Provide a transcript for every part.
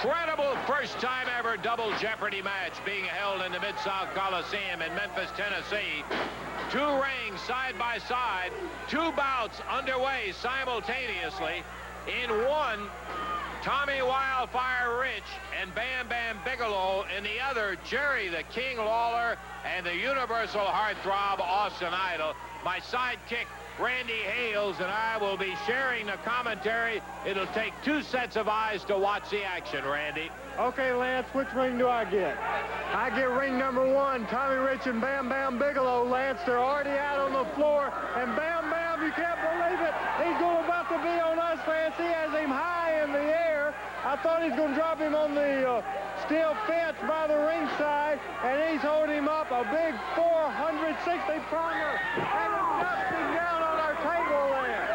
incredible first-time ever double jeopardy match being held in the Mid-South Coliseum in Memphis, Tennessee. Two rings side by side, two bouts underway simultaneously. In one, Tommy Wildfire Rich and Bam Bam Bigelow. In the other, Jerry the King Lawler and the universal heartthrob Austin Idol. My sidekick, Randy Hales, and I will be sharing the commentary. It'll take two sets of eyes to watch the action, Randy. Okay, Lance, which ring do I get? I get ring number one, Tommy Rich and Bam Bam Bigelow. Lance, they're already out on the floor, and Bam Bam, you can't believe it. He's going about to be on us, Lance. He has him high in the air. I thought he's going to drop him on the steel fence by the ringside, and he's holding him up a big 460 pounder, and it dumps him down on our table there.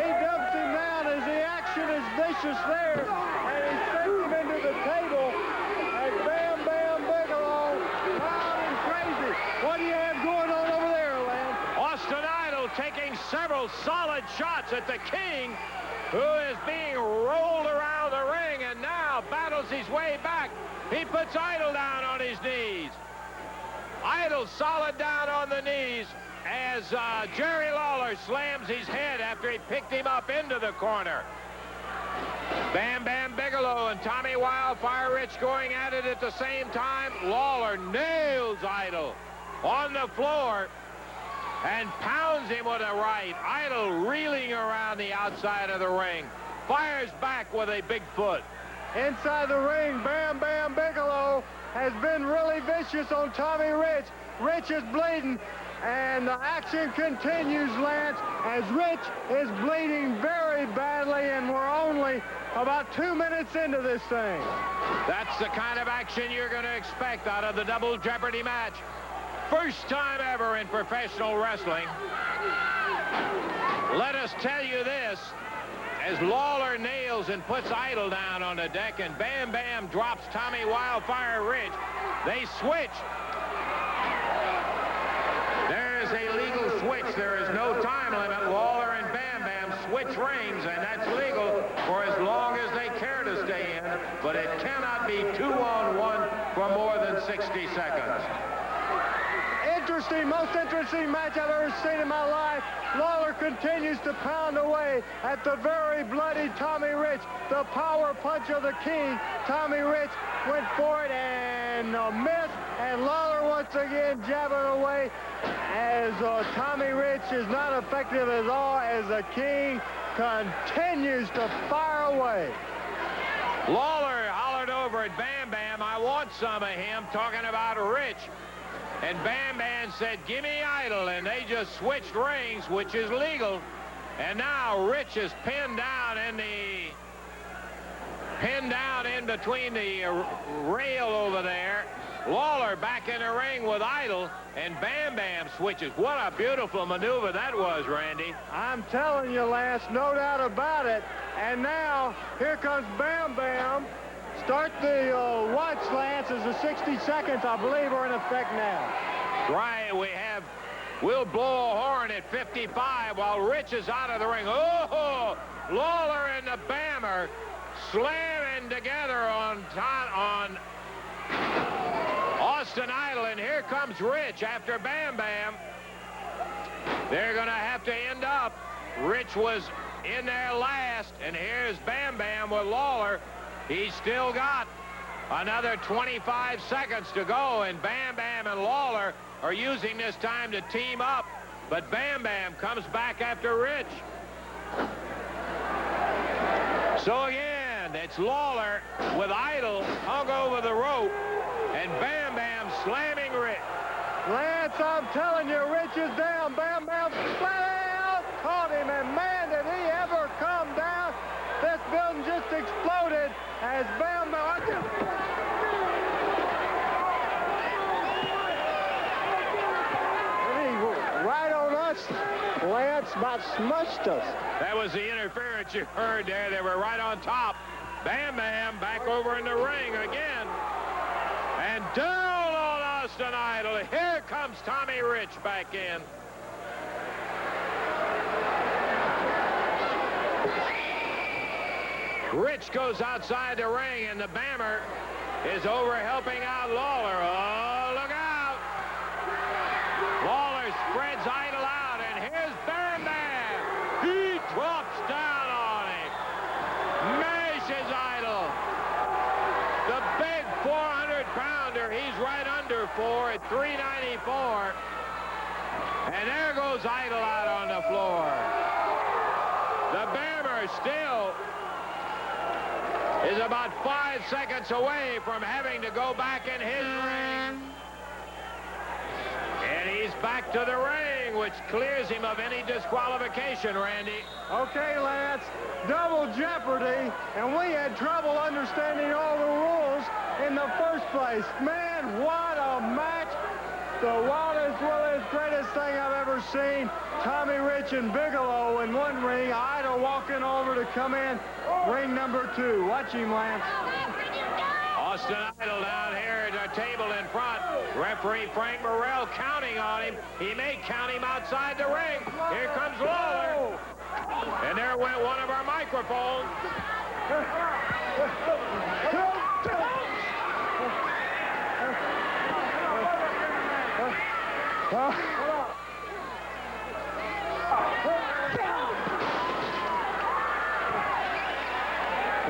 He dumps him down as the action is vicious there, and he sends him into the table, and Bam Bam Bigelow, wild and crazy. What do you have going on over there, Lance? Austin Idol taking several solid shots at the King, who is being rolled around the ring and now battles his way back. He puts Idol down on his knees. Idol solid down on the knees as Jerry Lawler slams his head after he picked him up into the corner. Bam Bam Bigelow and Tommy Wildfire Rich going at it at the same time. Lawler nails Idol on the floor and pounds him with a right. Idol reeling around the outside of the ring. Fires back with a big foot. Inside the ring, Bam Bam Bigelow has been really vicious on Tommy Rich. Rich is bleeding, and the action continues, Lance, as Rich is bleeding very badly, and we're only about 2 minutes into this thing. That's the kind of action you're going to expect out of the double jeopardy match. First time ever in professional wrestling. Let us tell you this, as Lawler nails and puts Idol down on the deck and Bam Bam drops Tommy Wildfire Rich, they switch. There is a legal switch. There is no time limit. Lawler and Bam Bam switch rings, and that's legal for as long as they care to stay in, but it cannot be 2-on-1 for more than 60 seconds. Most interesting match I've ever seen in my life. Lawler continues to pound away at the very bloody Tommy Rich. The power punch of the King. Tommy Rich went for it and missed. And Lawler once again jabbing away as Tommy Rich is not effective at all as the King continues to fire away. Lawler hollered over at Bam Bam, "I want some of him," talking about Rich. And Bam Bam said, "Give me Idol," and they just switched rings, which is legal. And now Rich is pinned down in between the rail over there. Lawler back in the ring with Idol, and Bam Bam switches. What a beautiful maneuver that was, Randy. I'm telling you, Lance, no doubt about it. And now here comes Bam Bam. Start the watch, Lance, as the 60 seconds, I believe, are in effect now. Right, we'll blow a horn at 55 while Rich is out of the ring. Oh, Lawler and the Bammer slamming together on Austin Idol, and here comes Rich after Bam Bam. They're going to have to end up. Rich was in there last, and here's Bam Bam with Lawler. He's still got another 25 seconds to go, and Bam Bam and Lawler are using this time to team up, but Bam Bam comes back after Rich. So again, it's Lawler with Idol hung over the rope, and Bam Bam slamming Rich. Lance, I'm telling you, Rich is down. Bam Bam flat out caught him, and man, did he ever come down. This building just exploded as Bam Bam. Right on us, Lance, about smushed us. That was the interference you heard there. They were right on top. Bam Bam back over in the ring again. And down on Austin Idol. Here comes Tommy Rich back in. Rich goes outside the ring, and the Bammer is over helping out Lawler. Oh, look out. Lawler spreads Idol out, and here's Bam Bam. He drops down on him. Mashes Idol. The big 400-pounder, he's right under 4 at 394. And there goes Idol out on the floor. The Bammer still is about 5 seconds away from having to go back in his ring. And he's back to the ring, which clears him of any disqualification, Randy. Okay, Lance, double jeopardy, and we had trouble understanding all the rules in the first place. Man, what a match. The wildest, greatest thing I've ever seen. Tommy Rich and Bigelow in one ring. Idol walking over to come in. Ring number 2. Watch him, Lance. Austin Idol down here at our table in front. Referee Frank Morrell counting on him. He may count him outside the ring. Here comes Lawler. And there went one of our microphones.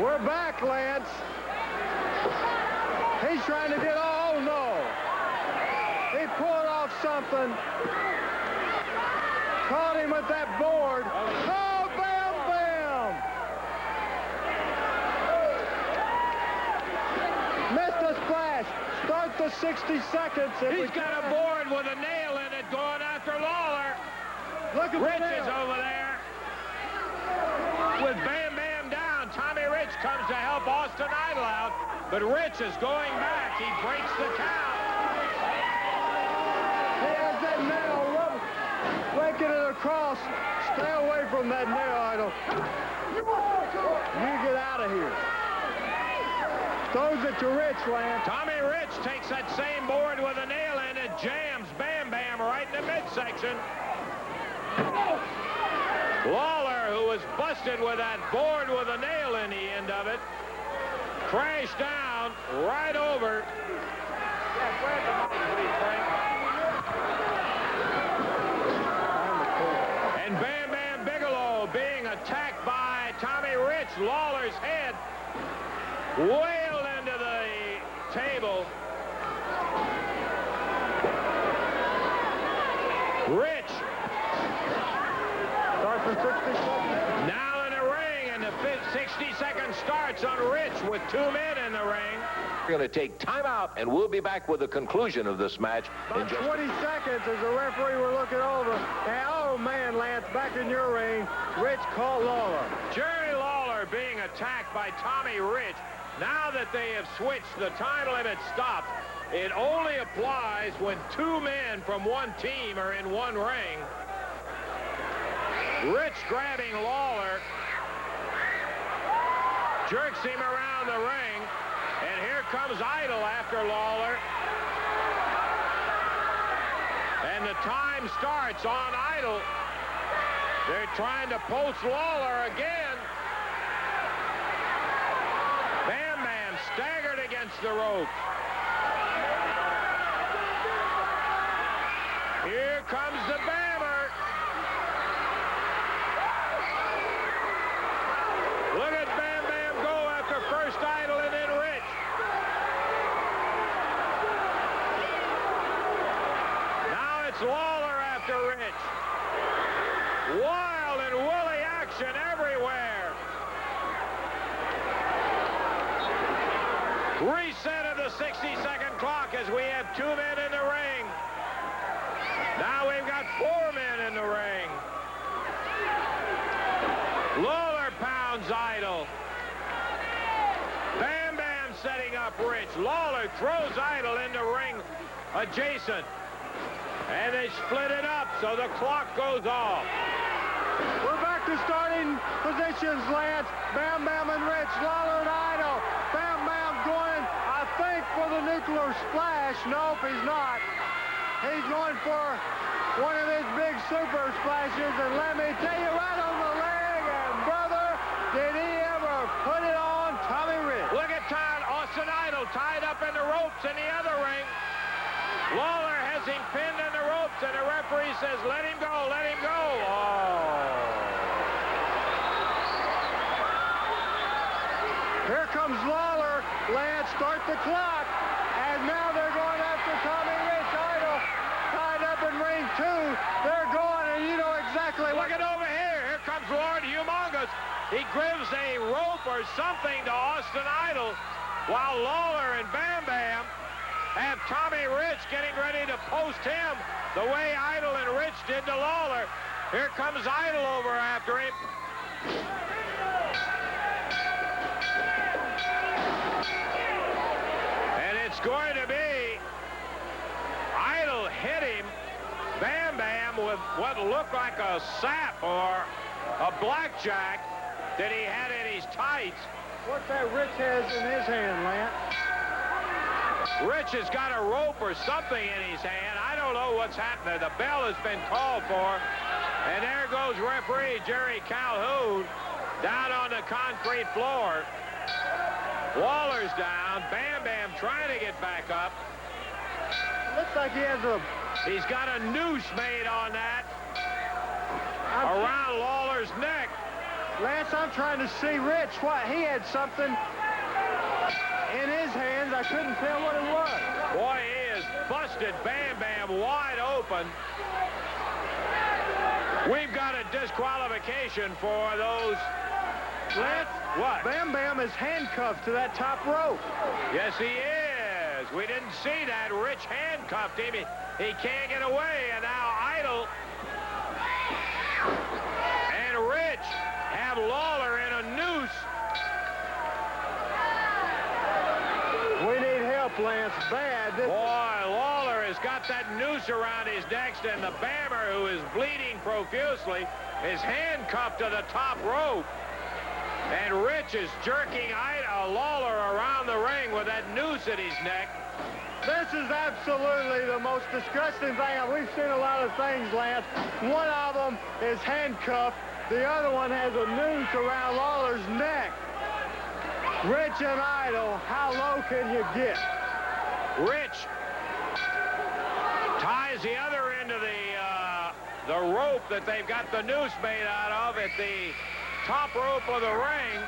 We're back, Lance. He's trying to get, oh no. He pulled off something. Caught him with that board. Oh, Bam Bam! Missed a splash. Start the 60 seconds. He's got a board with a nail in it going after Lawler. Look at Rich is over there. With Bam Bam down, Tommy Rich comes to help Austin Idol out, but Rich is going back. He breaks the count. He has that nail raking it across. Stay away from that nail, Idol. You get out of here. Throws it to Rich, Lance. Tommy Rich takes that same board with a nail in it, jams Bam Bam right in the midsection. Lawler, who was busted with that board with a nail in the end of it, crashed down right over. And Bam Bam Bigelow being attacked by Tommy Rich. Lawler's head wailed into the table. Rich. Starts in 60 seconds. Now in the ring, and the 60-second starts on Rich with 2 men in the ring. We're going to take timeout, and we'll be back with the conclusion of this match in About just 20 seconds as the referee were looking over. And, oh, man, Lance, back in your ring. Rich caught Lawler. Jerry Lawler being attacked by Tommy Rich. Now that they have switched, the time limit stopped. It only applies when 2 men from one team are in one ring. Rich grabbing Lawler, jerks him around the ring, and here comes Idol after Lawler. And the time starts on Idol. They're trying to post Lawler again. Bam Bam staggered against the ropes. Here comes the Bammer. Look at Bam Bam go after first Idol and then Rich. Now it's Lawler after Rich. Wild and woolly action everywhere. Reset of the 60-second clock as we have 2 men in the ring. Now we've got 4 men in the ring. Lawler pounds Idol. Bam Bam setting up Rich. Lawler throws Idol into ring adjacent. And they split it up, so the clock goes off. We're back to starting positions, Lance. Bam Bam and Rich, Lawler and Idol. Bam Bam going, I think, for the nuclear splash. Nope, he's not. He's going for one of his big super splashes, and let me tell you, right on the leg, and brother, did he ever put it on Tommy Rich. Look at Austin Idol tied up in the ropes in the other ring. Lawler has him pinned in the ropes, and the referee says, let him go, let him go. Oh. Here comes Lawler. Lance, start the clock. And now they're going after Tommy Rich. Idol tied up in ring 2. They're going, and you know exactly what. Look at over here. Here comes Lord Humongous. He gives a rope or something to Austin Idol, while Lawler and Bam Bam have Tommy Rich getting ready to post him the way Idol and Rich did to Lawler. Here comes Idol over after him. And it's going to be Idol hit him, Bam Bam, with what looked like a sap or a blackjack that he had in his tights. What's that Rich has in his hand, Lance? Rich has got a rope or something in his hand. I don't know what's happening. The bell has been called for. And there goes referee Jerry Calhoun down on the concrete floor. Lawler's down. Bam Bam trying to get back up. Looks like he has a... He's got a noose made on that around Lawler's neck. Lance, I'm trying to see Rich. What? He had something in his hands. I couldn't tell what it was. Boy, he has busted Bam Bam wide open. We've got a disqualification for those. Lance, what? Bam Bam is handcuffed to that top rope. Yes, he is. We didn't see that. Rich handcuffed him. He can't get away, and now Idol and Rich have Lawler in a noose. We need help, Lance, bad. Boy, Lawler has got that noose around his neck, and the Bammer, who is bleeding profusely, is handcuffed to the top rope. And Rich is jerking Lawler around the ring with that noose at his neck. This is absolutely the most disgusting thing. We've seen a lot of things, Lance. One of them is handcuffed. The other one has a noose around Lawler's neck. Rich and Idol, how low can you get? Rich ties the other end of the rope that they've got the noose made out of at the top rope of the ring.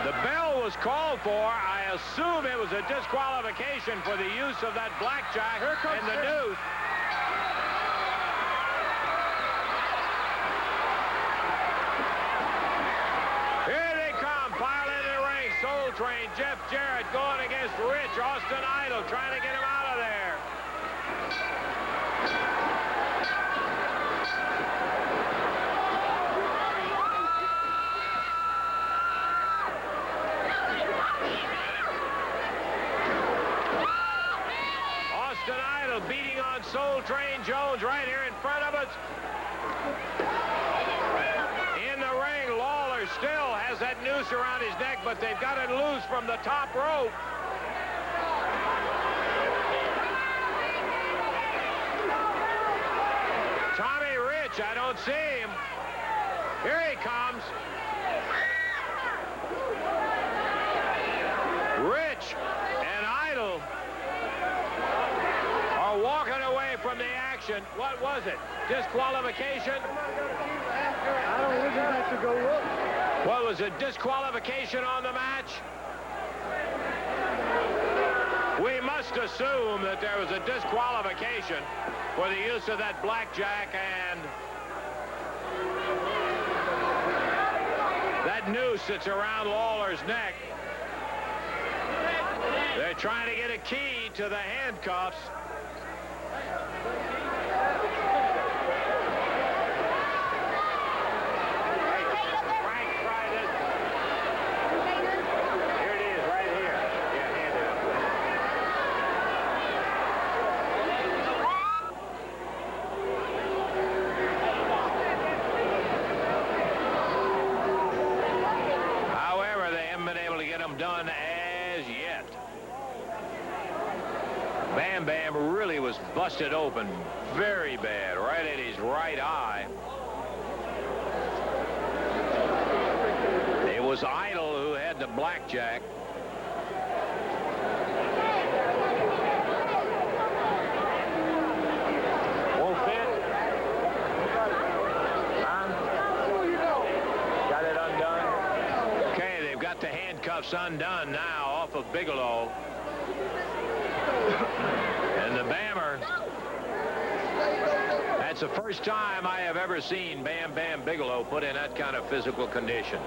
The bell was called for. I assume it was a disqualification for the use of that blackjack and the noose. Here they come, pile into the ring. Soul Train, Jeff Jarrett going against Rich. Austin Idol trying to get him out of there. Austin Idol beating on Soul Train Jones right here in front of us. In the ring, Lawler still has that noose around his neck, but they've got it loose from the top rope. Tommy Rich, I don't see him. Here he comes. Rich and Idol are walking away from the action. What was it? Disqualification? I don't think I have to go look. What was it? Disqualification on the match? We must assume that there was a disqualification for the use of that blackjack and that noose that's around Lawler's neck. They're trying to get a key to the handcuffs. Done as yet. Bam Bam really was busted open very bad, right at his right eye. was Idle who had the blackjack. Won't fit? Huh? Got it undone? Okay, they've got the handcuffs undone now off of Bigelow. And the Bammer, that's the first time I have ever seen Bam Bam Bigelow put in that kind of physical condition.